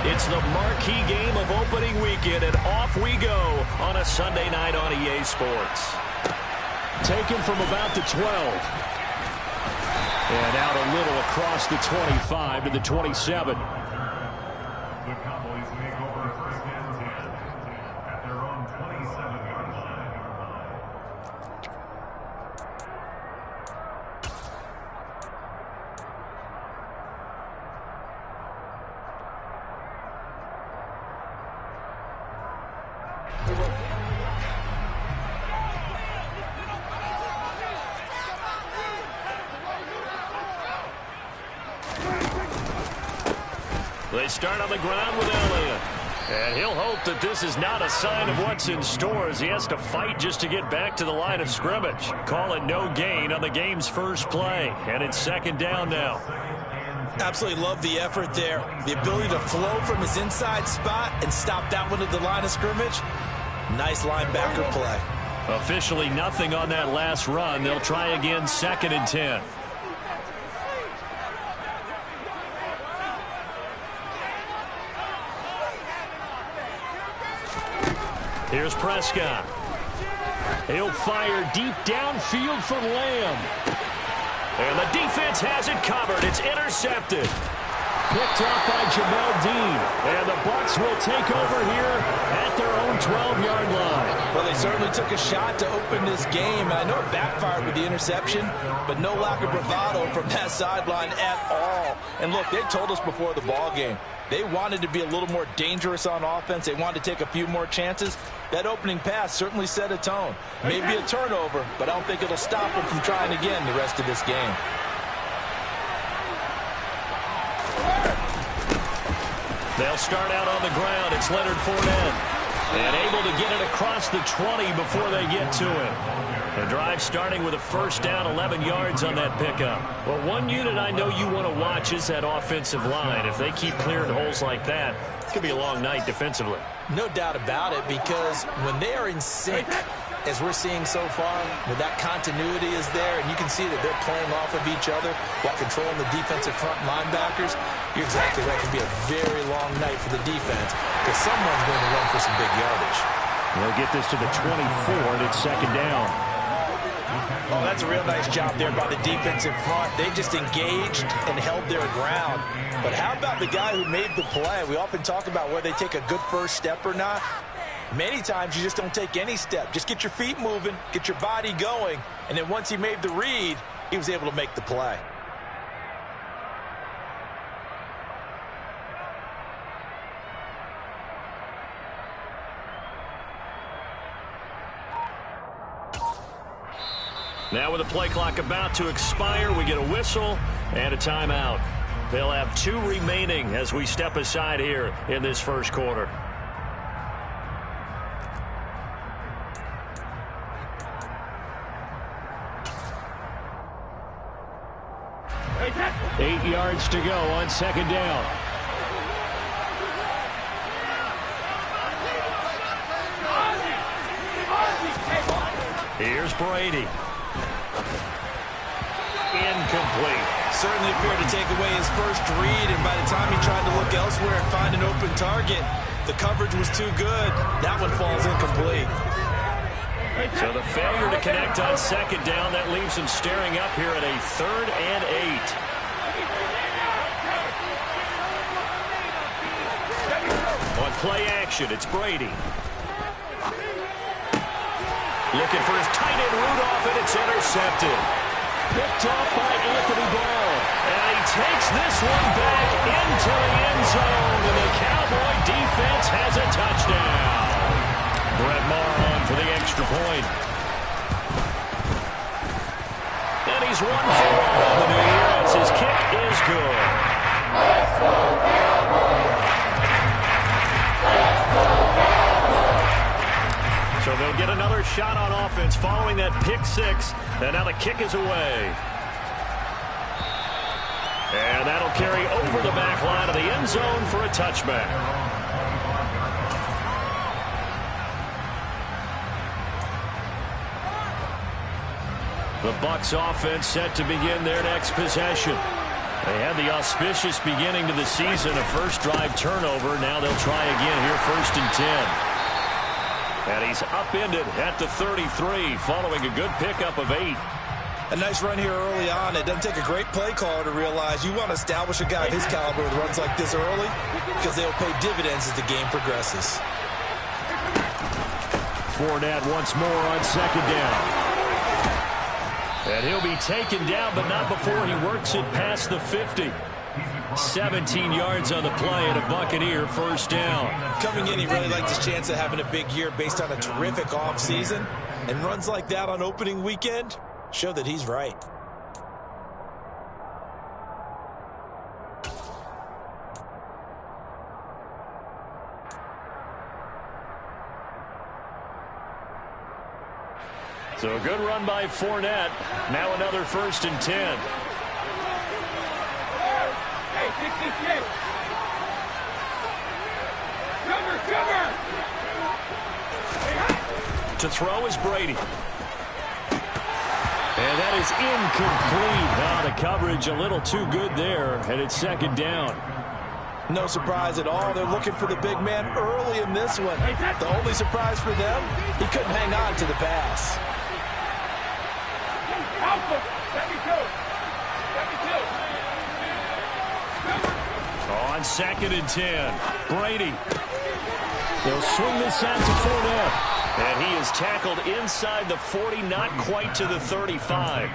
It's the marquee game of opening weekend, and off we go on a Sunday night on EA Sports. Taken from about the 12. And out a little across the 25 to the 27. The Cowboys make over first and 10 at their own 27-yard line. They start on the ground with Elliott. And he'll hope that this is not a sign of what's in store as he has to fight just to get back to the line of scrimmage. Call it no gain on the game's first play. And it's second down now. Absolutely love the effort there. The ability to flow from his inside spot and stop that one at the line of scrimmage. Nice linebacker play. Officially nothing on that last run. They'll try again, second and 10. Here's Prescott. He'll fire deep downfield for Lamb. And the defense has it covered. It's intercepted. Picked up by Jamel Dean. And the Bucs will take over here at their own 12-yard line. Well, they certainly took a shot to open this game. I know it backfired with the interception, but no lack of bravado from that sideline at all. And look, they told us before the ball game, they wanted to be a little more dangerous on offense. They wanted to take a few more chances. That opening pass certainly set a tone. Maybe a turnover, but I don't think it'll stop them from trying again the rest of this game. They'll start out on the ground. It's Leonard Fournette. And able to get it across the 20 before they get to it. The drive starting with a first down, 11 yards on that pickup. Well, one unit I know you want to watch is that offensive line. If they keep clearing holes like that, it could be a long night defensively. No doubt about it, because when they are in sync, as we're seeing so far, when that continuity is there, and you can see that they're playing off of each other while controlling the defensive front linebackers, you're exactly right. It can be a very long night for the defense because someone's going to run for some big yardage. They'll get this to the 24, and it's second down. Oh, that's a real nice job there by the defensive front. They just engaged and held their ground. But how about the guy who made the play? We often talk about whether they take a good first step or not. Many times you just don't take any step. Just get your feet moving, get your body going, and then once he made the read, he was able to make the play. Now with the play clock about to expire, we get a whistle and a timeout. They'll have 2 remaining as we step aside here in this first quarter. Eight yards to go on second down. Here's Brady. Incomplete. Certainly appeared to take away his first read, and by the time he tried to look elsewhere and find an open target, the coverage was too good. That one falls incomplete. So the failure to connect on second down, that leaves him staring up here at a 3rd and 8. On play action, it's Brady. Looking for his tight end Rudolph, and it's intercepted. Picked up by Anthony Ball. And he takes this one back into the end zone, and the Cowboy defense has a touchdown. Brett Maher on for the extra point. And he's 1 for 1 on the new year as his kick is good. So they'll get another shot on offense following that pick 6. And now the kick is away. And that'll carry over the back line of the end zone for a touchback. The Bucs offense set to begin their next possession. They had the auspicious beginning to the season, a first drive turnover. Now they'll try again here, 1st and 10. And he's upended at the 33 following a good pickup of 8. A nice run here early on. It doesn't take a great play caller to realize you want to establish a guy of his caliber with runs like this early because they'll pay dividends as the game progresses. Fournette once more on 2nd down. And he'll be taken down, but not before he works it past the 50. 17 yards on the play and a Buccaneer 1st down. Coming in, he really liked his chance of having a big year based on a terrific offseason. And runs like that on opening weekend show that he's right. So a good run by Fournette. Now another 1st and 10. To throw is Brady. And that is incomplete. Now the coverage a little too good there, and it's 2nd down. No surprise at all. They're looking for the big man early in this one. The only surprise for them, he couldn't hang on to the pass. On 2nd and 10, Brady. They'll swing this out to Fournette. And he is tackled inside the 40, not quite to the 35.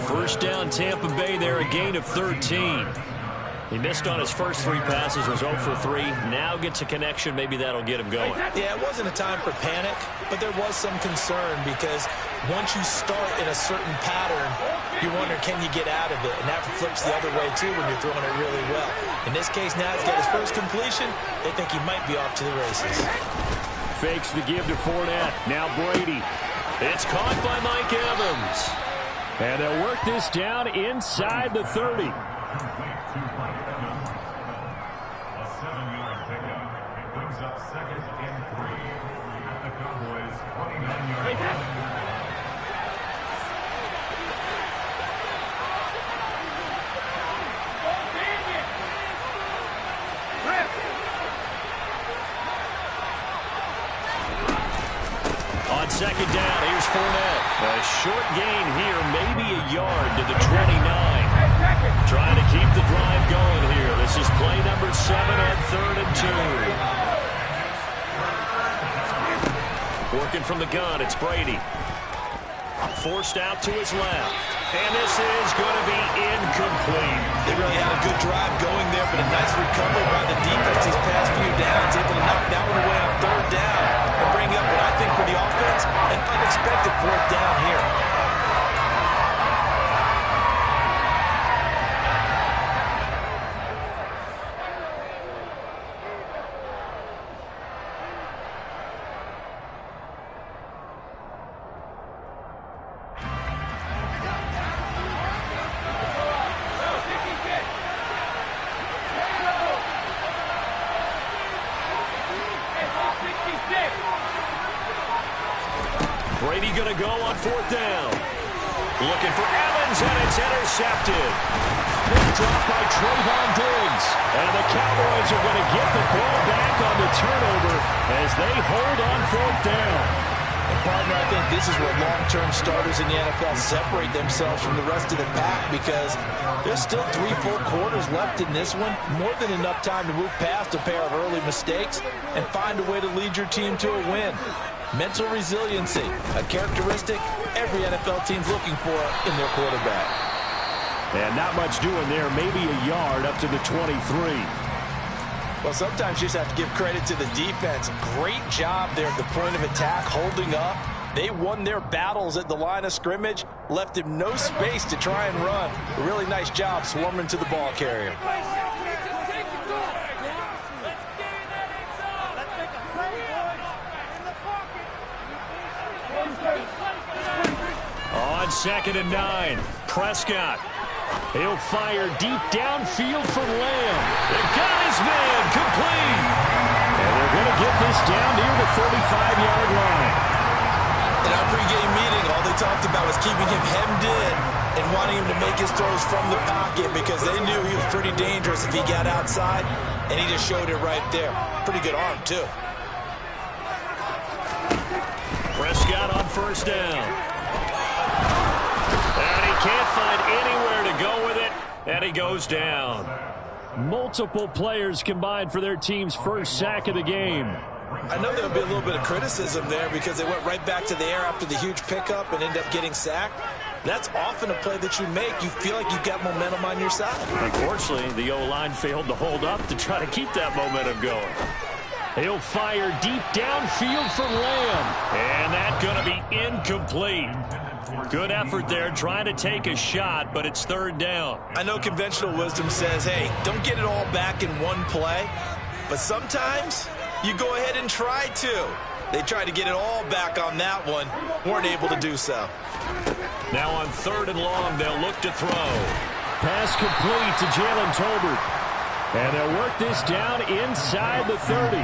1st down, Tampa Bay there, a gain of 13. He missed on his first 3 passes, was 0 for 3. Now gets a connection. Maybe that'll get him going. Yeah, it wasn't a time for panic, but there was some concern because once you start in a certain pattern, you wonder, can you get out of it? And that flips the other way, too, when you're throwing it really well. In this case, now he's got his first completion. They think he might be off to the races. Fakes the give to Fournette. Now Brady. It's caught by Mike Evans. And they'll work this down inside the 30. A 7-yard pickup. It brings up 2nd and 3 at the Cowboys' 29-yard line. On 2nd down, here's Fournette. A short gain here, maybe a yard to the 29. Trying to keep the drive going here. This is play number 7 on 3rd and 2. Working from the gun, it's Brady. Forced out to his left. And this is going to be incomplete. They really had a good drive going there, but a nice recovery by the defense these past few downs. Able to knock that one away on 3rd down and bring up what I think for the offense, an unexpected 4th down here. Brady going to go on 4th down. Looking for Evans, and it's intercepted. Big drop by Trayvon Diggs. And the Cowboys are going to get the ball back on the turnover as they hold on 4th down. And partner, I think this is where long-term starters in the NFL separate themselves from the rest of the pack because there's still 3 full quarters left in this one. More than enough time to move past a pair of early mistakes and find a way to lead your team to a win. Mental resiliency, a characteristic every NFL team's looking for in their quarterback. And not much doing there, maybe a yard up to the 23. Well, sometimes you just have to give credit to the defense. Great job there at the point of attack, holding up. They won their battles at the line of scrimmage, left him no space to try and run. A really nice job swarming to the ball carrier. On 2nd and 9, Prescott. He'll fire deep downfield for Lamb. They've got his man complete. And they're going to get this down near the 35-yard line. In our pregame meeting, all they talked about was keeping him hemmed in. and wanting him to make his throws from the pocket because they knew he was pretty dangerous if he got outside, and he just showed it right there. Pretty good arm, too. Prescott on first down. And he can't find anywhere to go with it, and he goes down. Multiple players combined for their team's first sack of the game. I know there'll be a little bit of criticism there because they went right back to the air after the huge pickup and ended up getting sacked. That's often a play that you make. You feel like you've got momentum on your side. Unfortunately, the O-line failed to hold up to try to keep that momentum going. He'll fire deep downfield for Lamb. And that's going to be incomplete. Good effort there trying to take a shot, but it's third down. I know conventional wisdom says, hey, don't get it all back in one play. But sometimes you go ahead and try to. They tried to get it all back on that one. Weren't able to do so. Now on third and long, they'll look to throw. Pass complete to Jalen Tolbert. And they'll work this down inside the 30.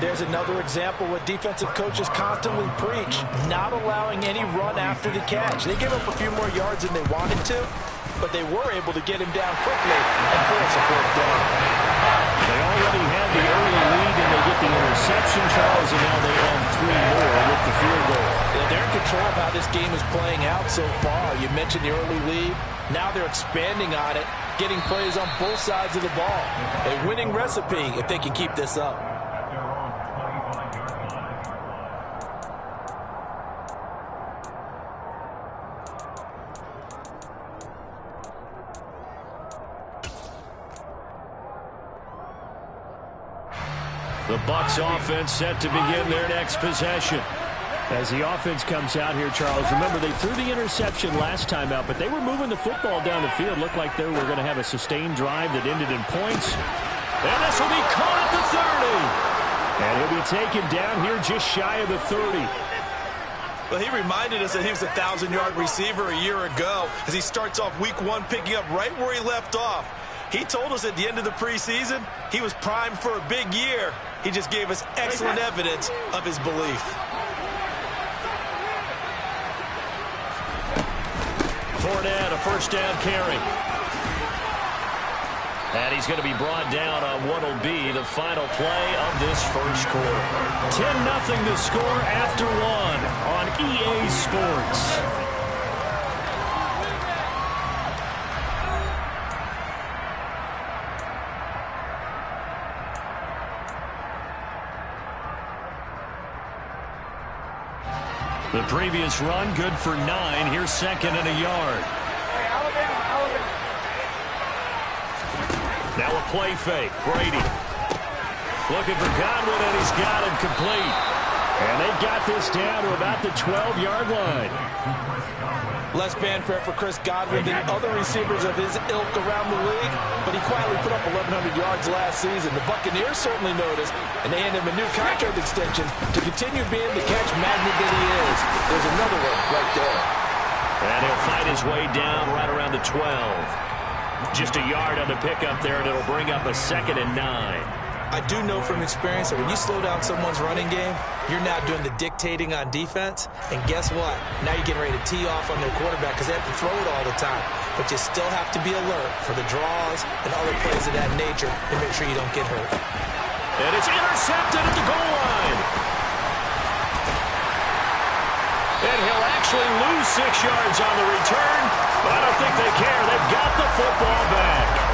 There's another example what defensive coaches constantly preach, not allowing any run after the catch. They gave up a few more yards than they wanted to, but they were able to get him down quickly and force a fourth down. They already had the early lead, and they get the interception, Charles, and now they add 3 more with the field goal. Yeah, they're in control of how this game is playing out so far. You mentioned the early lead. Now they're expanding on it, getting plays on both sides of the ball. A winning recipe if they can keep this up. The Bucs offense set to begin their next possession. As the offense comes out here, Charles, remember they threw the interception last time out, but they were moving the football down the field. Looked like they were going to have a sustained drive that ended in points. And this will be caught at the 30. And he'll be taken down here just shy of the 30. Well, he reminded us that he was a 1,000-yard receiver a year ago as he starts off week 1 picking up right where he left off. He told us at the end of the preseason he was primed for a big year. He just gave us excellent evidence of his belief. Fournette, a first down carry. And he's going to be brought down on what will be the final play of this first quarter. 10-0 the score after 1 on EA Sports. The previous run, good for 9. Here's second and a yard. Now a play fake. Brady looking for Godwin, and he's got him complete. And they've got this down to about the 12-yard line. Less fanfare for Chris Godwin than other receivers of his ilk around the league, but he quietly put up 1,100 yards last season. The Buccaneers certainly noticed, and they handed him a new contract extension to continue being the catch magnet that he is. There's another one right there. And he'll fight his way down right around the 12. Just a yard on the pickup there, and it'll bring up a 2nd and 9. I do know from experience that when you slow down someone's running game, you're now doing the dictating on defense. And guess what? Now you're getting ready to tee off on their quarterback because they have to throw it all the time. But you still have to be alert for the draws and other plays of that nature to make sure you don't get hurt. And it's intercepted at the goal line. And he'll actually lose 6 yards on the return, but I don't think they care. They've got the football back.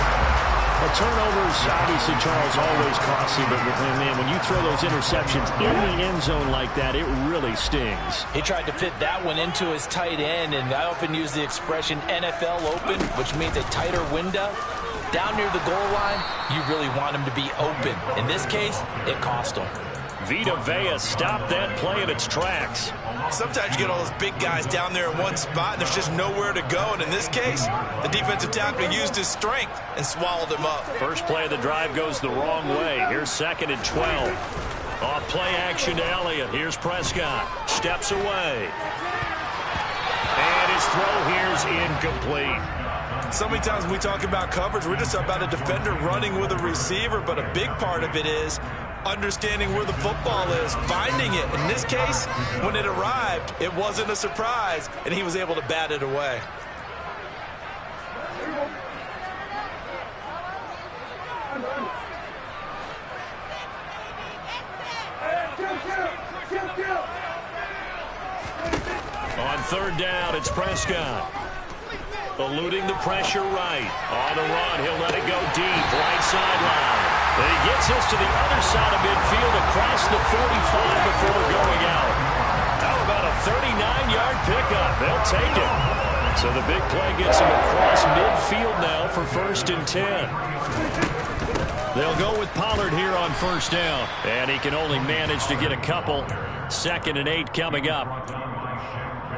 A turnover's obviously, Charles, always costly, but man, when you throw those interceptions in the end zone like that, it really stings. He tried to fit that one into his tight end, and I often use the expression NFL open, which means a tighter window. Down near the goal line, you really want him to be open. In this case, it cost him. Vita Vea stopped that play in its tracks. Sometimes you get all those big guys down there in one spot, and there's just nowhere to go. And in this case, the defensive tackle used his strength and swallowed him up. First play of the drive goes the wrong way. Here's 2nd and 12. Off play action to Elliott. Here's Prescott. Steps away. And his throw here's incomplete. So many times when we talk about coverage, we're just about a defender running with a receiver, but a big part of it is understanding where the football is, finding it. In this case, when it arrived, it wasn't a surprise, and he was able to bat it away. third down, it's Prescott. Eluding the pressure right. On the run, he'll let it go deep, right sideline. And he gets us to the other side of midfield across the 45 before going out. How about a 39-yard pickup? They'll take it. So the big play gets him across midfield now for 1st and 10. They'll go with Pollard here on 1st down. And he can only manage to get a couple. 2nd and 8 coming up.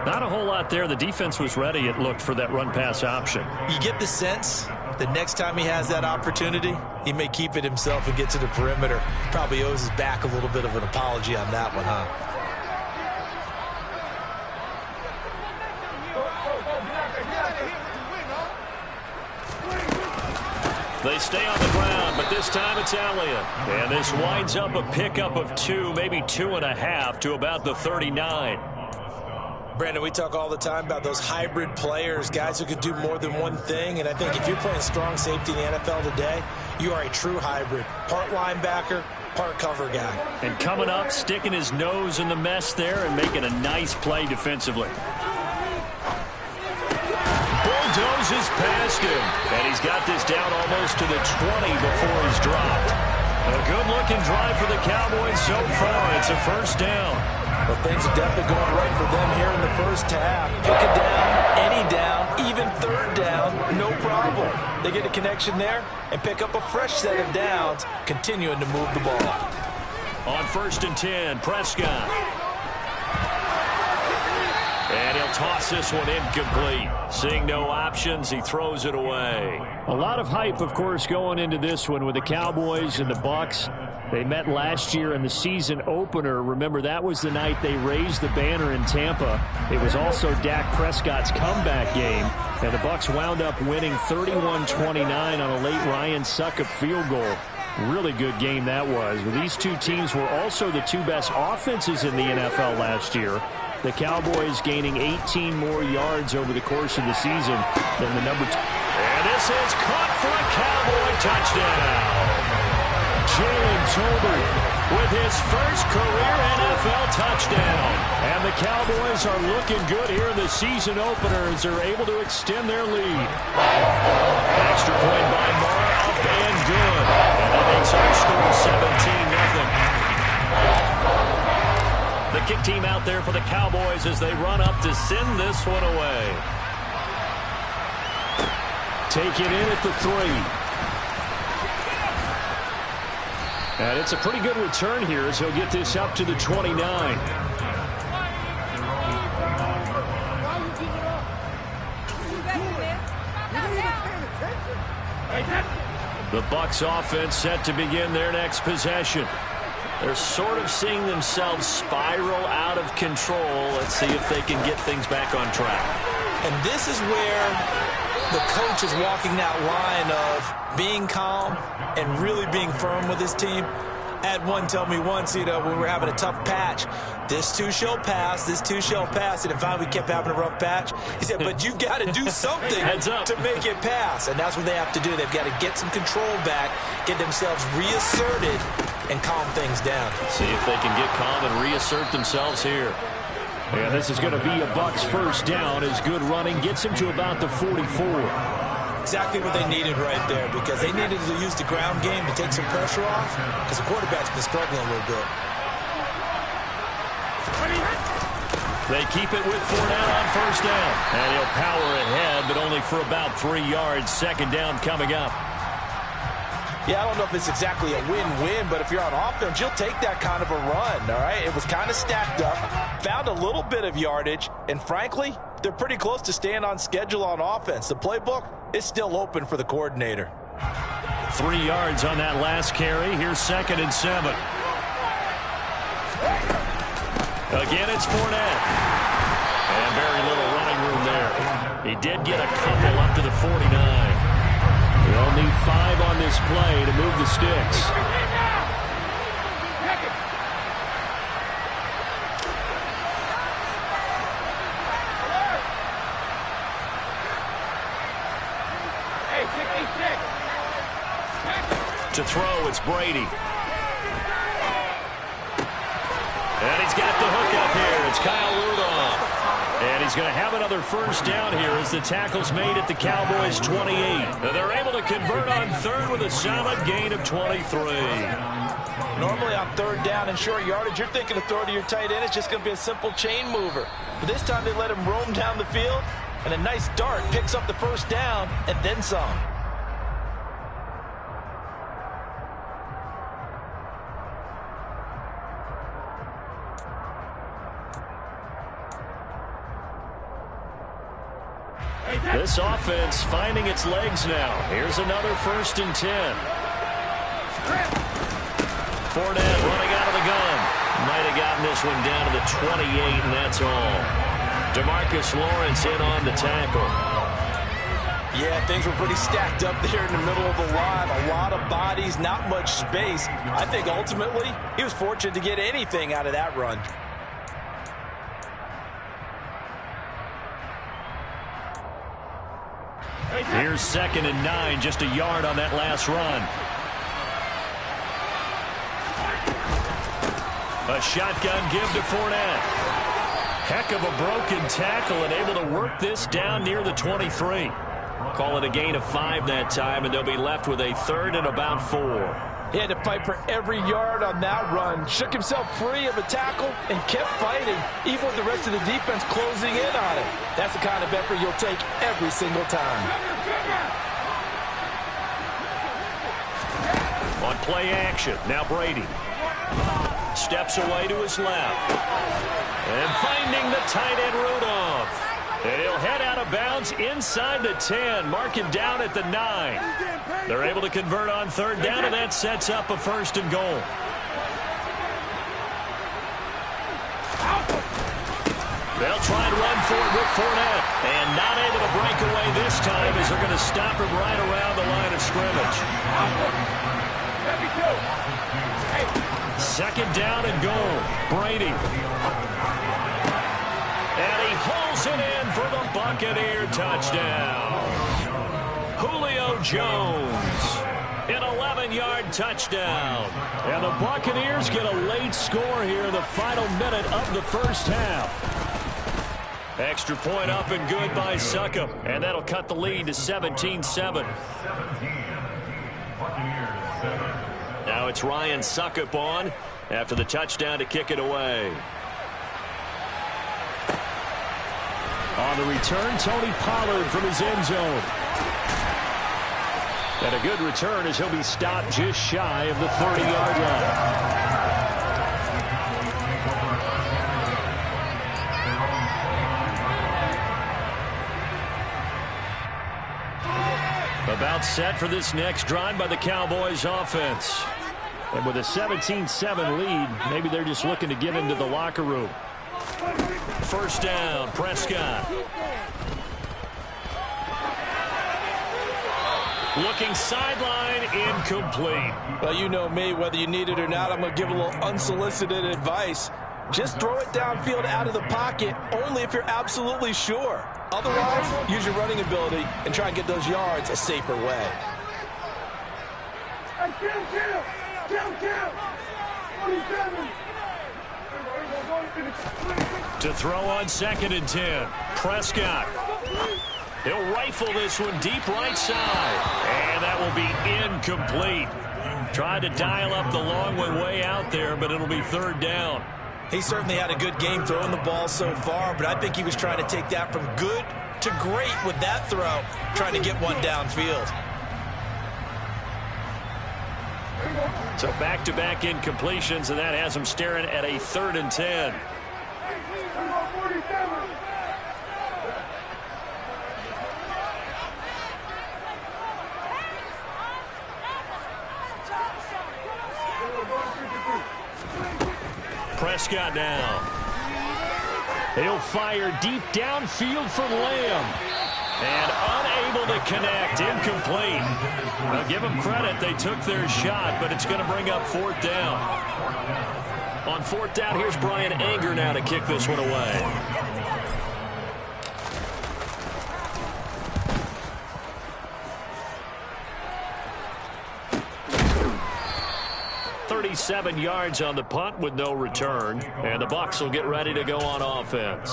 Not a whole lot there. The defense was ready, it looked, for that run-pass option. You get the sense that next time he has that opportunity, he may keep it himself and get to the perimeter. Probably owes his back a little bit of an apology on that one, huh? They stay on the ground, but this time it's Elliott. And this winds up a pickup of 2, maybe 2.5 to about the 39. Brandon, we talk all the time about those hybrid players, guys who could do more than one thing. And I think if you're playing strong safety in the NFL today, you are a true hybrid. Part linebacker, part cover guy. And coming up, sticking his nose in the mess there and making a nice play defensively. Bulldozes past him. And he's got this down almost to the 20 before he's dropped. A good-looking drive for the Cowboys so far. It's a 1st down. Well, things are definitely going right for them here in the first half. Pick a down, any down, even 3rd down, no problem. They get a connection there and pick up a fresh set of downs, continuing to move the ball. On 1st and 10, Prescott. And he'll toss this one incomplete. Seeing no options, he throws it away. A lot of hype, of course, going into this one with the Cowboys and the Bucs. They met last year in the season opener. Remember, that was the night they raised the banner in Tampa. It was also Dak Prescott's comeback game, and the Bucs wound up winning 31-29 on a late Ryan Succop field goal. Really good game that was. Well, these two teams were also the 2 best offenses in the NFL last year. The Cowboys gaining 18 more yards over the course of the season than the number 2. And this is caught for a Cowboy touchdown. Jalen Tolbert with his first career NFL touchdown. And the Cowboys are looking good here in the season opener as they're able to extend their lead. Extra point by Moore, up and good. And that makes our score 17-0. The kick team out there for the Cowboys as they run up to send this one away. Take it in at the 3. And it's a pretty good return here as he'll get this up to the 29. The Bucs offense set to begin their next possession. They're sort of seeing themselves spiral out of control. Let's see if they can get things back on track. And this is where the coach is walking that line of being calm and really being firm with his team. I had one tell me once, when we were having a tough patch, this too shall pass, this too shall pass. And if finally we kept having a rough patch, he said, but you've got to do something to make it pass. And that's what they have to do. They've got to get some control back, get themselves reasserted, and calm things down. See if they can get calm and reassert themselves here. And this is going to be a Bucs 1st down as good running gets him to about the 44. Exactly what they needed right there, because they needed to use the ground game to take some pressure off, because the quarterback's been struggling a little bit. They keep it with Fournette on 1st down. And he'll power ahead, but only for about 3 yards. 2nd down coming up. Yeah, I don't know if it's exactly a win-win, but if you're on offense, you'll take that kind of a run, all right? It was kind of stacked up, found a little bit of yardage, and frankly, they're pretty close to staying on schedule on offense. The playbook is still open for the coordinator. 3 yards on that last carry. Here's 2nd and 7. Again, it's Fournette. And very little running room there. He did get a couple up to the 49. They'll need 5 on this play to move the sticks. To throw, it's Brady. And he's got the hook up here. It's Kyle Rudolph. And he's going to have another first down here as the tackle's made at the Cowboys' 28. They're able to convert on third with a solid gain of 23. Normally on third down and short yardage, you're thinking of throw to your tight end. It's just going to be a simple chain mover. But this time they let him roam down the field, and a nice dart picks up the first down and then some. This offense finding its legs now. Here's another 1st and 10. Fournette running out of the gun. Might have gotten this one down to the 28, and that's all. DeMarcus Lawrence in on the tackle. Yeah, things were pretty stacked up there in the middle of the line. A lot of bodies, not much space. I think ultimately he was fortunate to get anything out of that run. Here's 2nd and 9, just a yard on that last run. A shotgun give to Fournette. Heck of a broken tackle and able to work this down near the 23. Call it a gain of 5 that time, and they'll be left with a 3rd and about 4. He had to fight for every yard on that run. Shook himself free of a tackle and kept fighting, even with the rest of the defense closing in on him. That's the kind of effort you'll take every single time. On play action, now Brady. Steps away to his left. And finding the tight end Rudolph. And he'll head out of bounds inside the 10. Mark him down at the 9. They're able to convert on third down, and that sets up a 1st and goal. They'll try and run for it with Fournette. And not able to break away this time as they're going to stop him right around the line of scrimmage. 2nd down and goal. Brady. And he hauls it in for the Buccaneer touchdown. Julio Jones. An 11-yard touchdown. And the Buccaneers get a late score here in the final minute of the first half. Extra point up and good by Succop. And that'll cut the lead to 17-7. Now it's Ryan Succop on after the touchdown to kick it away. On the return, Tony Pollard from his end zone. And a good return as he'll be stopped just shy of the 30-yard line. About set for this next drive by the Cowboys offense. And with a 17-7 lead, maybe they're just looking to get into the locker room. 1st down, Prescott. Looking sideline, incomplete. Well, you know me, whether you need it or not, I'm going to give a little unsolicited advice. Just throw it downfield out of the pocket, only if you're absolutely sure. Otherwise, use your running ability and try and get those yards a safer way. To throw on 2nd and 10, Prescott. He'll rifle this one deep right side. And that will be incomplete. Tried to dial up the long one way out there, but it'll be 3rd down. He certainly had a good game throwing the ball so far, but I think he was trying to take that from good to great with that throw, trying to get one downfield. So back-to-back incompletions, and that has him staring at a 3rd and 10. Prescott now. He'll fire deep downfield for Lamb. And unable to connect. Incomplete. Now give them credit. They took their shot, but it's going to bring up 4th down. On 4th down, here's Brian Anger now to kick this one away. .37 yards on the punt with no return. And the Bucs will get ready to go on offense.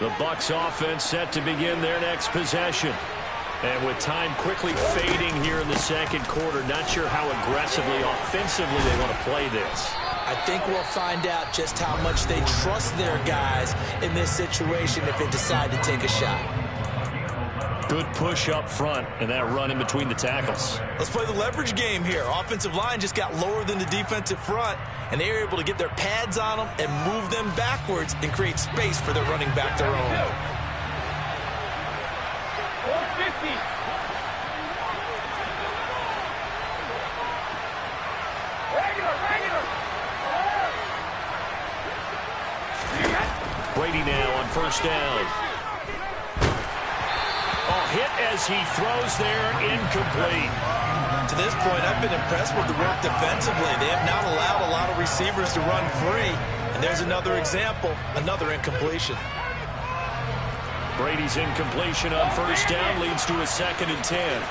The Bucs offense set to begin their next possession. And with time quickly fading here in the second quarter, not sure how aggressively, offensively they want to play this. I think we'll find out just how much they trust their guys in this situation if they decide to take a shot. Good push up front and that run in between the tackles. Let's play the leverage game here. Offensive line just got lower than the defensive front, and they were able to get their pads on them and move them backwards and create space for their running back their own. 450. Brady now on first down. Hit as he throws there, incomplete. To this point, I've been impressed with the work defensively. They have not allowed a lot of receivers to run free. And there's another example, another incompletion. Brady's incompletion on first down leads to a 2nd and 10.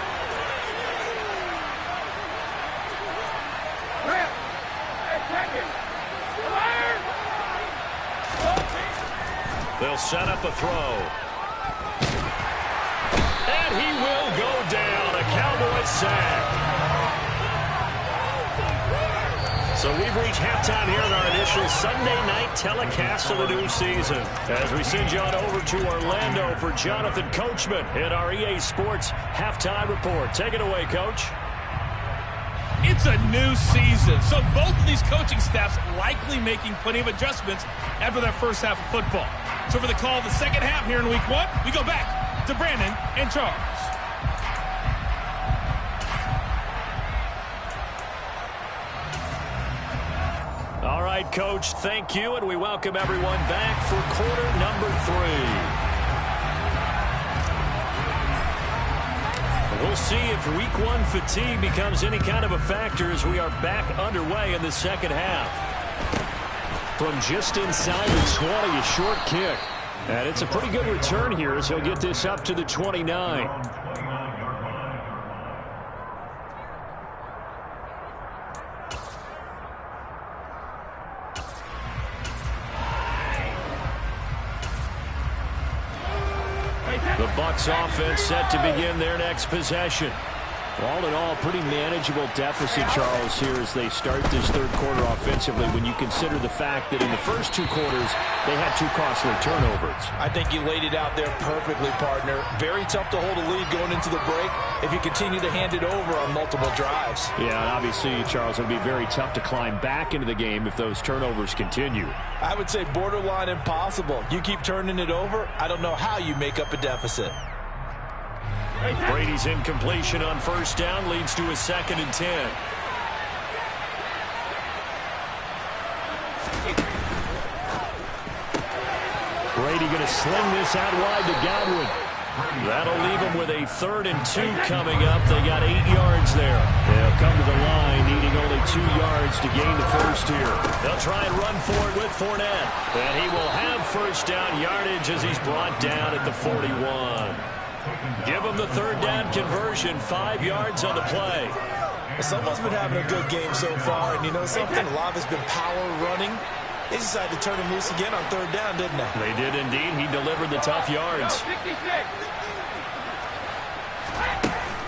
They'll set up a throw. And he will go down, a Cowboys sack. So we've reached halftime here in our initial Sunday night telecast of the new season. As we send you on over to Orlando for Jonathan Coachman in our EA Sports halftime report. Take it away, Coach. It's a new season, so both of these coaching staffs likely making plenty of adjustments after their first half of football. So for the call of the second half here in week 1, we go back to Brandon and Charles. All right, Coach, thank you, and we welcome everyone back for quarter number 3. We'll see if week 1 fatigue becomes any kind of a factor as we are back underway in the second half. From just inside the 20, a short kick. And it's a pretty good return here as he'll get this up to the 29. The Bucs offense set to begin their next possession. All in all, pretty manageable deficit, Charles, here as they start this third quarter offensively when you consider the fact that in the first 2 quarters, they had 2 costly turnovers. I think you laid it out there perfectly, partner. Very tough to hold a lead going into the break if you continue to hand it over on multiple drives. Yeah, and obviously, Charles, it would be very tough to climb back into the game if those turnovers continue. I would say borderline impossible. You keep turning it over, I don't know how you make up a deficit. Brady's incompletion on first down leads to a 2nd and 10. Brady going to sling this out wide to Godwin. That'll leave him with a 3rd and 2 coming up. They got 8 yards there. They'll come to the line needing only 2 yards to gain the first here. They'll try and run for it with Fournette. And he will have first down yardage as he's brought down at the 41. Give him the 3rd down conversion, 5 yards on the play. Someone's been having a good game so far, and you know something? A lot has been power running. They decided to turn him loose again on 3rd down, didn't they? They did indeed. He delivered the tough yards.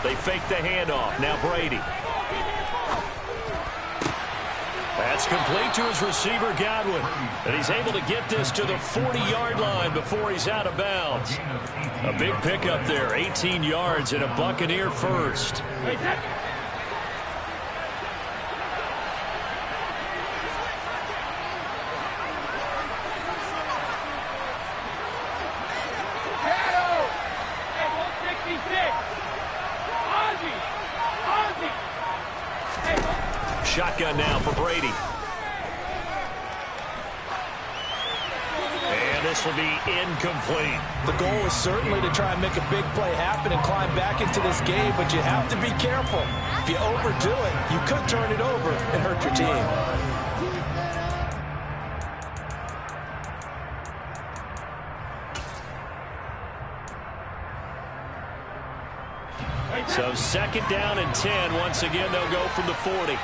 They fake the handoff. Now Brady. That's complete to his receiver, Godwin. And he's able to get this to the 40-yard line before he's out of bounds. A big pickup there, 18 yards and a Buccaneer first. Shotgun now for Brady. And this will be incomplete. The goal is certainly to try and make a big play happen and climb back into this game, but you have to be careful. If you overdo it, you could turn it over and hurt your team. So 2nd down and 10. Once again, they'll go from the 40.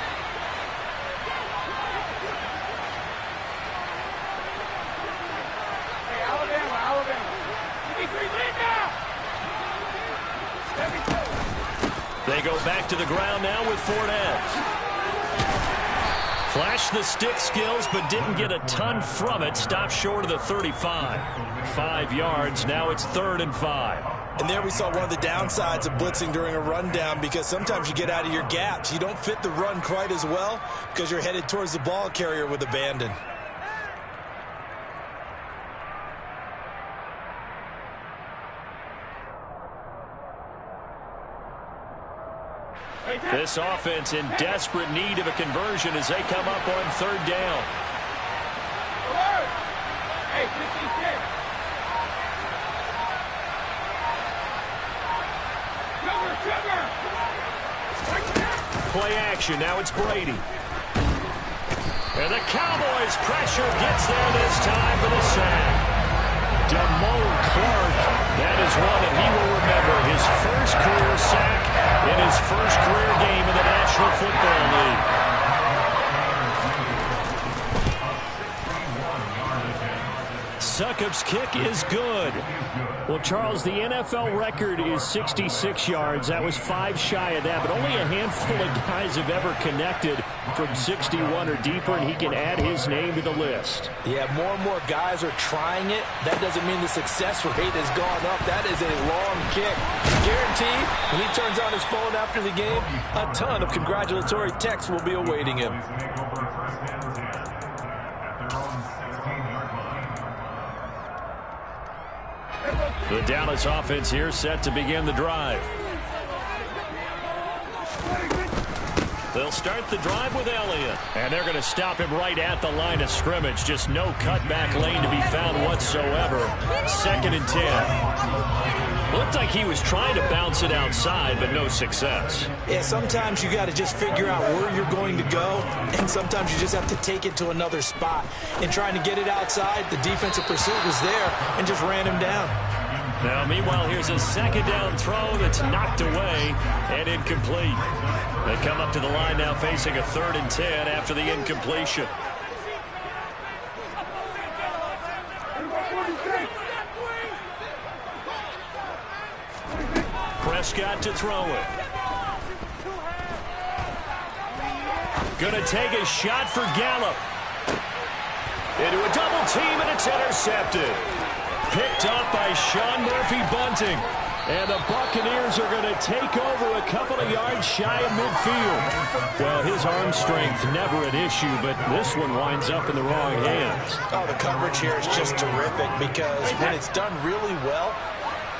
Alabama. They go back to the ground now with Fournette. Flashed the stick skills, but didn't get a ton from it. Stopped short of the 35. 5 yards. Now it's 3rd and 5. And there we saw one of the downsides of blitzing during a rundown, because sometimes you get out of your gaps. You don't fit the run quite as well because you're headed towards the ball carrier with abandon. This offense in desperate need of a conversion as they come up on 3rd down. Play action. Now it's Brady. And the Cowboys pressure gets there this time for the sack. Damone Clark, that is one that he will remember. His first career sack in his first career game in the National Football League. Succop's kick is good. Well, Charles, the NFL record is 66 yards. That was 5 shy of that, but only a handful of guys have ever connected from 61 or deeper, and he can add his name to the list. Yeah, more and more guys are trying it. That doesn't mean the success rate has gone up. That is a long kick. Guaranteed, when he turns on his phone after the game, a ton of congratulatory texts will be awaiting him. The Dallas offense here set to begin the drive. They'll start the drive with Elliott. And they're going to stop him right at the line of scrimmage. Just no cutback lane to be found whatsoever. 2nd and 10. Looked like he was trying to bounce it outside, but no success. Yeah, sometimes you got to just figure out where you're going to go, and sometimes you just have to take it to another spot. In trying to get it outside, the defensive pursuit was there and just ran him down. Now, meanwhile, here's a 2nd down throw that's knocked away and incomplete. They come up to the line now facing a 3rd and 10 after the incompletion. Prescott to throw it. Gonna take a shot for Gallup. Into a double team, and it's intercepted. Picked up by Sean Murphy-Bunting. And the Buccaneers are going to take over a couple of yards shy of midfield. Well, his arm strength never an issue, but this one winds up in the wrong hands. Oh, the coverage here is just terrific, because when it's done really well,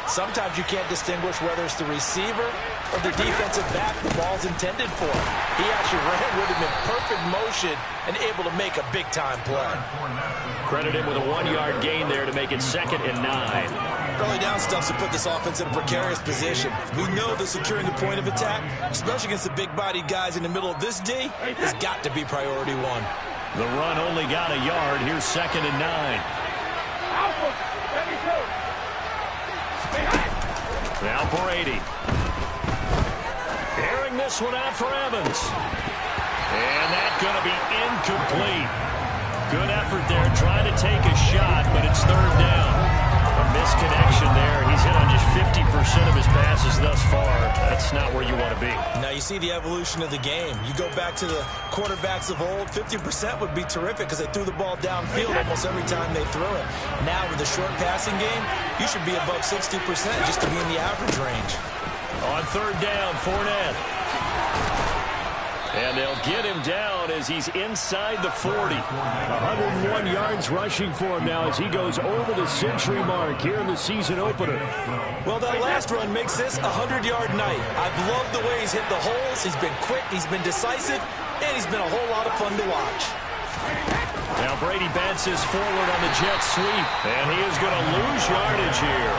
sometimes you can't distinguish whether it's the receiver or the defensive back the ball's intended for. He actually ran with him in perfect motion and able to make a big-time play. Credit him with a 1-yard gain there to make it 2nd and 9. Early down stuff's to put this offense in a precarious position. We know that securing the point of attack, especially against the big-bodied guys in the middle of this D, has got to be priority 1. The run only got a yard. Here's 2nd and 9. Now Brady. Airing this one out for Evans. And that's going to be incomplete. Good effort there trying to take a shot, but it's 3rd down. A misconnection there. He's hit on just 50% of his passes thus far. That's not where you want to be. Now you see the evolution of the game. You go back to the quarterbacks of old, 50% would be terrific because they threw the ball downfield almost every time they threw it. Now with the short passing game, you should be above 60% just to be in the average range. On 3rd down, Fournette. And they'll get him down as he's inside the 40. 101 yards rushing for him now as he goes over the century mark here in the season opener. Well, that last run makes this a 100-yard night. I've loved the way he's hit the holes. He's been quick, he's been decisive, and he's been a whole lot of fun to watch. Now Brady bounces forward on the jet sweep, and he is going to lose yardage here.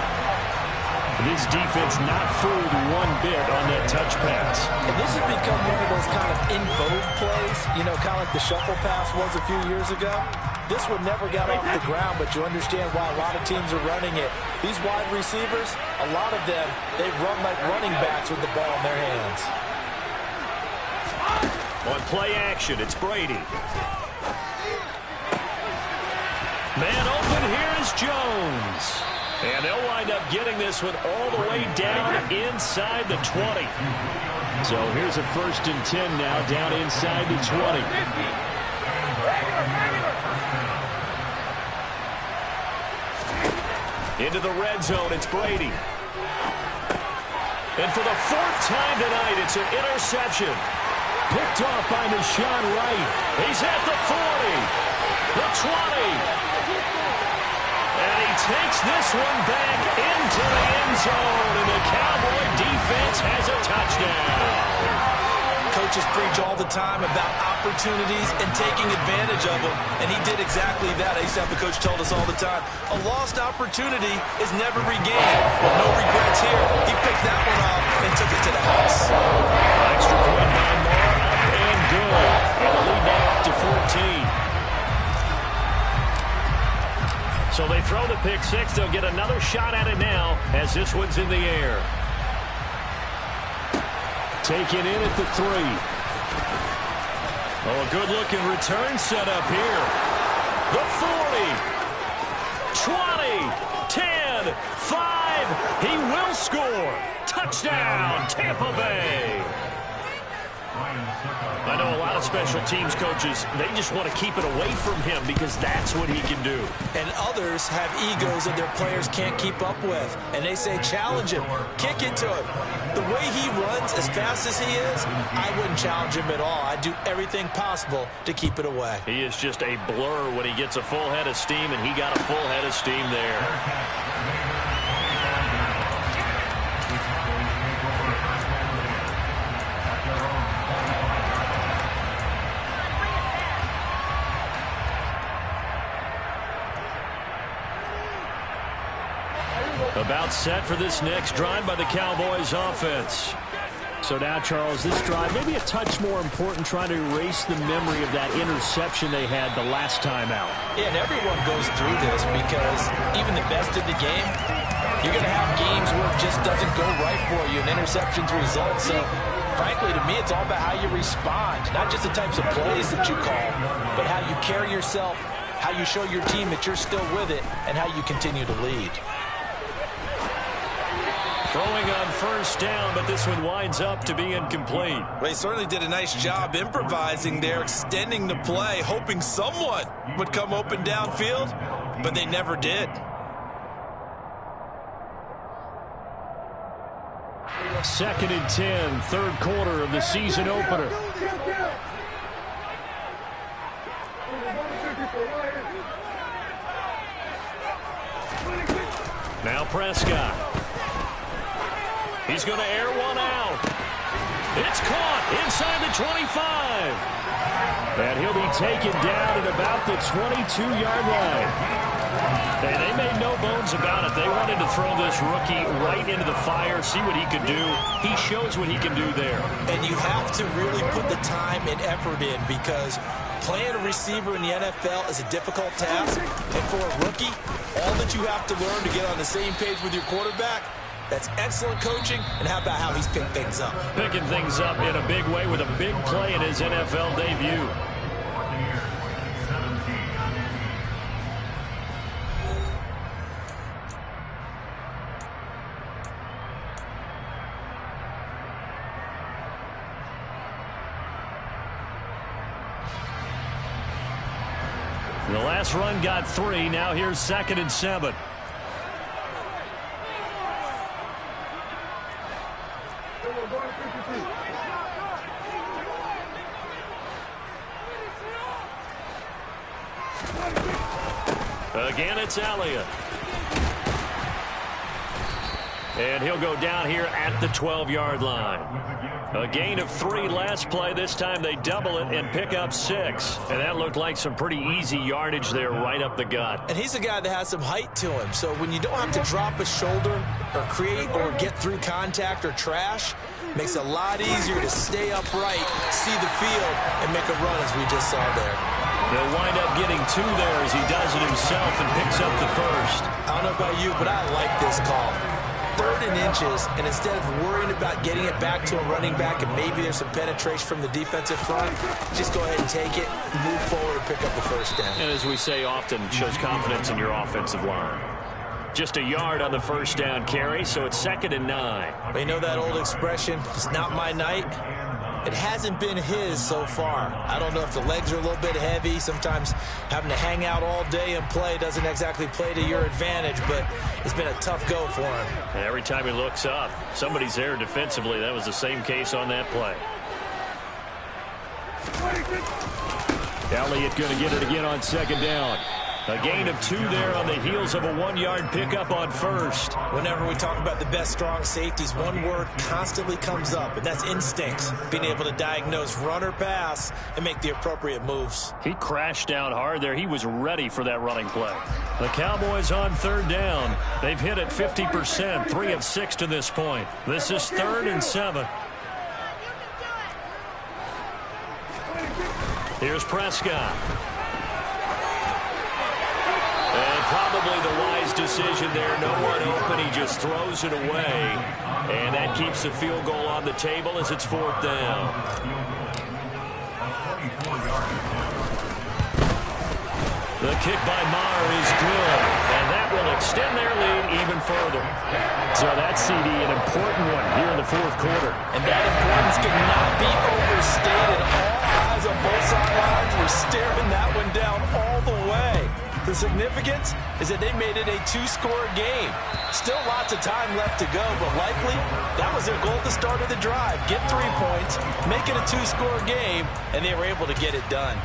This defense not fooled one bit on that touch pass. And this has become one of those kind of in vogue plays, you know, kind of like the shuffle pass was a few years ago. This one never got off the ground, but you understand why a lot of teams are running it. These wide receivers, a lot of them, they run like running backs with the ball in their hands. On play action, it's Brady. Man open, here is Jones. And they'll wind up getting this one all the way down inside the 20. So here's a 1st and 10 now, down inside the 20. Into the red zone, it's Brady. And for the 4th time tonight, it's an interception. Picked off by Deshaun Wright. He's at the 40, the 20. And he takes this one back into the end zone, and the Cowboy defense has a touchdown. Coaches preach all the time about opportunities and taking advantage of them, and he did exactly that. I used to have the coach told us all the time, a lost opportunity is never regained. Well, no regrets here. He picked that one off and took it to the house. Extra point by Moore, up and good. And the lead now up to 14. So they throw the pick six. They'll get another shot at it now as this one's in the air. Taken in at the 3. Oh, a good-looking return set up here. The 40, 20, 10, 5. He will score. Touchdown, Tampa Bay. I know a lot of special teams coaches, they just want to keep it away from him because that's what he can do. And others have egos that their players can't keep up with. And they say, challenge him, kick it to him. The way he runs, as fast as he is, I wouldn't challenge him at all. I'd do everything possible to keep it away. He is just a blur when he gets a full head of steam, and he got a full head of steam there. About set for this next drive by the Cowboys offense. So now, Charles, this drive maybe a touch more important, trying to erase the memory of that interception they had the last time out. Yeah, and everyone goes through this because even the best in the game, you're going to have games where it just doesn't go right for you, and interceptions result. So, frankly, to me, it's all about how you respond, not just the types of plays that you call, but how you carry yourself, how you show your team that you're still with it, and how you continue to lead. Throwing on first down, but this one winds up to be incomplete. Well, he certainly did a nice job improvising there, extending the play, hoping someone would come open downfield, but they never did. Second and 10, third quarter of the season opener. Now Prescott. He's going to air one out. It's caught inside the 25. And he'll be taken down at about the 22-yard line. And they made no bones about it. They wanted to throw this rookie right into the fire, see what he could do. He shows what he can do there. And you have to really put the time and effort in because playing a receiver in the NFL is a difficult task. And for a rookie, all that you have to learn to get on the same page with your quarterback, that's excellent coaching, and how about how he's picked things up? Picking things up in a big way with a big play in his NFL debut. The last run got 3. Now here's 2nd and 7. Again, it's Elliott. And he'll go down here at the 12-yard line. A gain of 3 last play. This time they double it and pick up 6. And that looked like some pretty easy yardage there right up the gut. And he's a guy that has some height to him. So when you don't have to drop a shoulder or create or get through contact or trash, makes it a lot easier to stay upright, see the field, and make a run as we just saw there. He'll wind up getting 2 there as he does it himself and picks up the first. I don't know about you, but I like this call. 3rd and inches, and instead of worrying about getting it back to a running back and maybe there's some penetration from the defensive front, just go ahead and take it, move forward, and pick up the first down. And as we say often, shows confidence in your offensive line. Just a yard on the first down carry, so it's 2nd and 9. But you know that old expression, it's not my night? It hasn't been his so far. I don't know if the legs are a little bit heavy. Sometimes having to hang out all day and play doesn't exactly play to your advantage, but it's been a tough go for him. And every time he looks up, somebody's there defensively. That was the same case on that play. Elliott going to get it again on 2nd down. A gain of 2 there on the heels of a 1-yard pickup on 1st. Whenever we talk about the best strong safeties, one word constantly comes up, and that's instincts. Being able to diagnose run or pass and make the appropriate moves. He crashed down hard there. He was ready for that running play. The Cowboys on 3rd down. They've hit it 50%, 3 of 6 to this point. This is 3rd and 7. Here's Prescott. And probably the wise decision there. No one open. He just throws it away. And that keeps the field goal on the table as it's 4th down. The kick by Maher is good. And that will extend their lead even further. So that CD, an important one here in the 4th quarter. And that importance cannot be overstated. All eyes on both sidelines were staring that one down all the way. The significance is that they made it a 2-score game. Still lots of time left to go, but likely that was their goal at the start of the drive. Get 3 points, make it a 2-score game, and they were able to get it done.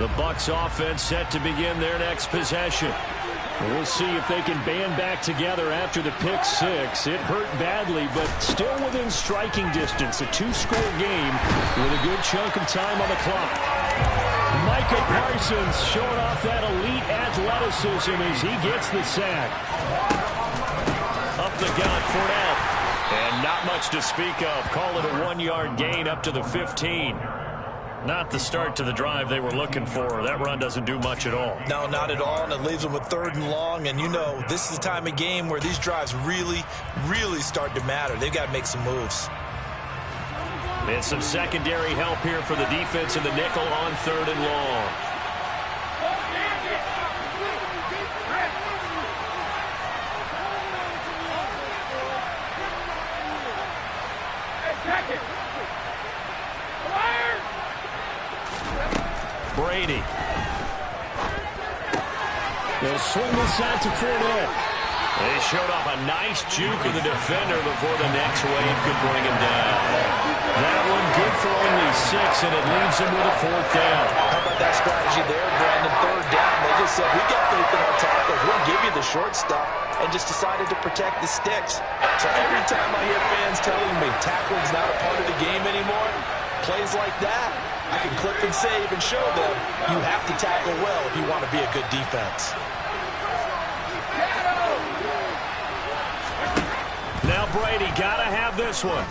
The Bucs offense set to begin their next possession. We'll see if they can band back together after the pick 6. It hurt badly, but still within striking distance. A 2-score game with a good chunk of time on the clock. Micah Parsons showing off that elite athleticism as he gets the sack. Up the gut, Fournette. And not much to speak of. Call it a 1-yard gain up to the 15. Not the start to the drive they were looking for. That run doesn't do much at all. No, not at all, and it leaves them with 3rd and long. And you know, this is the time of game where these drives really, really start to matter. They've got to make some moves. And some secondary help here for the defense in the nickel on 3rd and long. Brady. They'll swing this out to Fournette. They showed off a nice juke of the defender before the next wave could bring him down. That one good for only 6, and it leaves him with a 4th down. How about that strategy there, Brandon? 3rd down. They just said, we got faith in our tackles. We'll give you the short stuff, and just decided to protect the sticks. So every time I hear fans telling me tackling's not a part of the game anymore, plays like that, I can clip and save and show them you have to tackle well if you want to be a good defense. Now Brady got to have this one.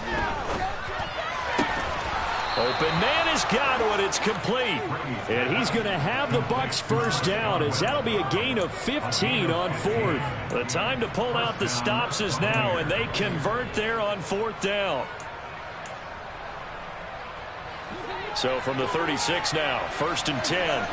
Open man has got one. It's complete. And he's going to have the Bucs 1st down, as that'll be a gain of 15 on 4th. The time to pull out the stops is now, and they convert there on 4th down. So from the 36 now, 1st and 10.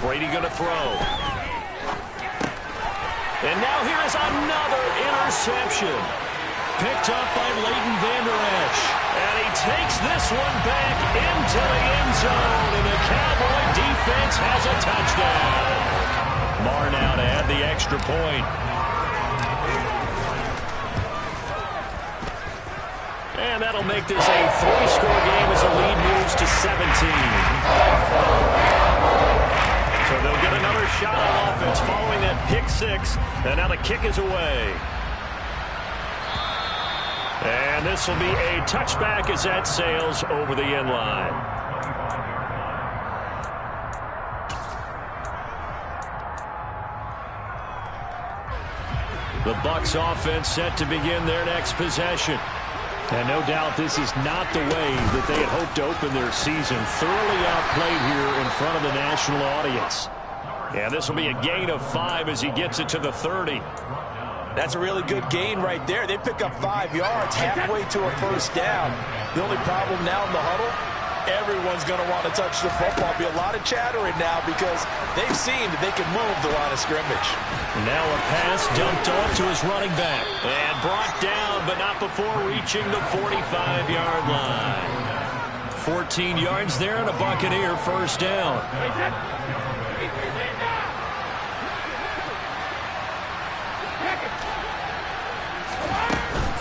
Brady going to throw. And now here is another interception. Picked up by Leighton Vander Esch. And he takes this one back into the end zone. And the Cowboy defense has a touchdown. Maher now to add the extra point. And that'll make this a 3-score game as the lead moves to 17. So they'll get another shot on offense following that pick 6. And now the kick is away. And this will be a touchback as that sails over the end line. The Bucs offense set to begin their next possession. And no doubt this is not the way that they had hoped to open their season. Thoroughly outplayed here in front of the national audience. And this will be a gain of 5 as he gets it to the 30. That's a really good gain right there. They pick up 5 yards halfway to a first down. The only problem now in the huddle, everyone's going to want to touch the football. Be a lot of chattering now because they've seen that they can move the line of scrimmage. Now a pass dumped off to his running back. And brought down, but not before reaching the 45-yard line. 14 yards there and a Buccaneer first down.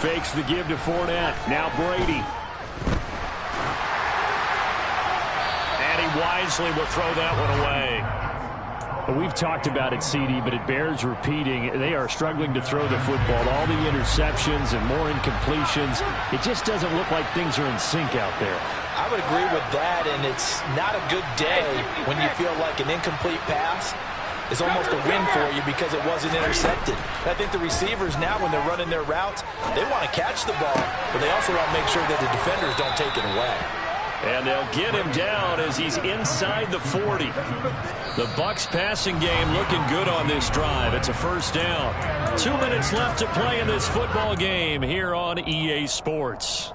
Fakes the give to Fournette. Now Brady. And he wisely will throw that one away. We've talked about it, CD, but it bears repeating. They are struggling to throw the football. All the interceptions and more incompletions. It just doesn't look like things are in sync out there. I would agree with that, and it's not a good day when you feel like an incomplete pass is almost a win for you because it wasn't intercepted. And I think the receivers now, when they're running their routes, they want to catch the ball, but they also want to make sure that the defenders don't take it away. And they'll get him down as he's inside the 40. The Bucs passing game looking good on this drive. It's a first down. 2 minutes left to play in this football game here on EA Sports.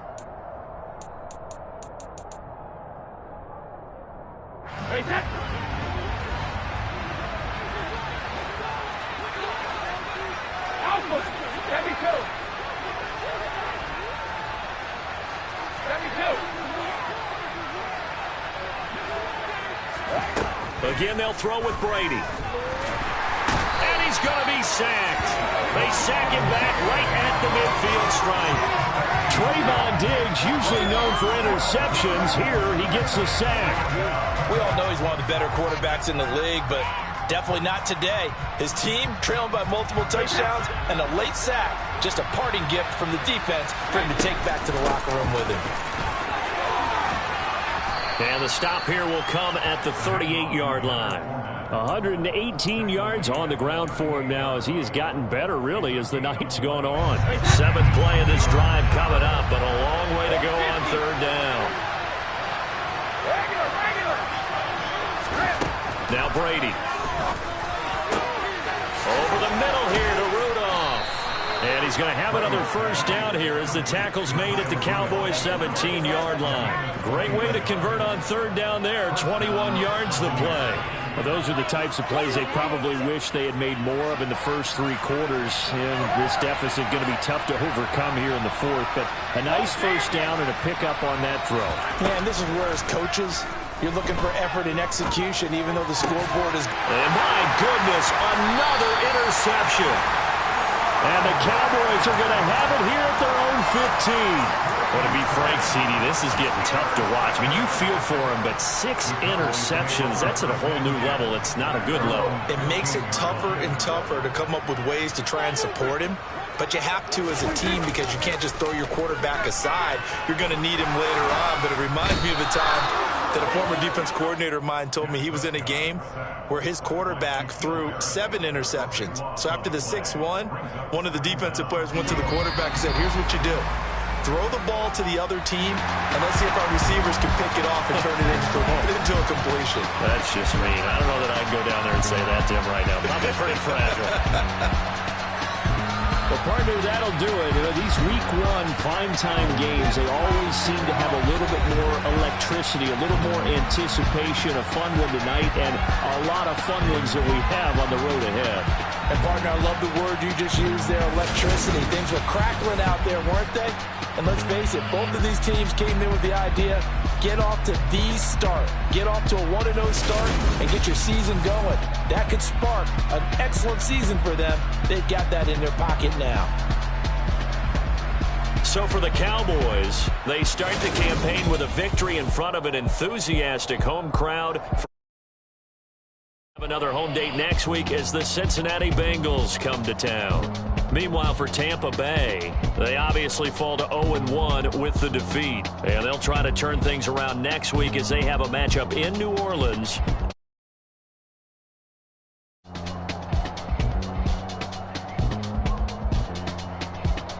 Again, they'll throw with Brady. And he's going to be sacked. They sack him back right at the midfield stripe. Trayvon Diggs, usually known for interceptions. Here, he gets the sack. We all know he's one of the better quarterbacks in the league, but definitely not today. His team trailing by multiple touchdowns and a late sack. Just a parting gift from the defense for him to take back to the locker room with him. And the stop here will come at the 38-yard line. 118 yards on the ground for him now as he has gotten better, really, as the night's gone on. 7th play of this drive coming up, but a long way to go on third down. Now Brady. Over the middle here to Rudolph. And he's going to have another first down here as the tackle's made at the Cowboys' 17-yard line. Great way to convert on third down there. 21 yards the play. Well, those are the types of plays they probably wish they had made more of in the first 3 quarters. And this deficit going to be tough to overcome here in the 4th. But a nice first down and a pickup on that throw. Yeah, and this is where, as coaches, you're looking for effort and execution, even though the scoreboard is... And my goodness, another interception. And the Cowboys are going to have it here at their own 15. Well, to be frank, CD, this is getting tough to watch. I mean, you feel for him, but 6 interceptions, that's at a whole new level. It's not a good level. It makes it tougher and tougher to come up with ways to try and support him. But you have to as a team because you can't just throw your quarterback aside. You're going to need him later on. But it reminds me of a time that a former defense coordinator of mine told me he was in a game where his quarterback threw 7 interceptions. So after the 6-1, one of the defensive players went to the quarterback and said, here's what you do. Throw the ball to the other team, and let's see if our receivers can pick it off and turn it into a completion. That's just mean. I don't know that I'd go down there and say that to him right now. Probably pretty fragile. Well, partner, that'll do it. You know, these week 1 primetime games, they always seem to have a little bit more electricity, a little more anticipation, a fun one tonight, and a lot of fun ones that we have on the road ahead. And, partner, I love the word you just used there, electricity. Things were crackling out there, weren't they? And let's face it, both of these teams came in with the idea, get off to the start. Get off to a 1-0 start and get your season going. That could spark an excellent season for them. They've got that in their pocket now. So for the Cowboys, they start the campaign with a victory in front of an enthusiastic home crowd. Another home date next week as the Cincinnati Bengals come to town. Meanwhile, for Tampa Bay, they obviously fall to 0-1 with the defeat. And they'll try to turn things around next week as they have a matchup in New Orleans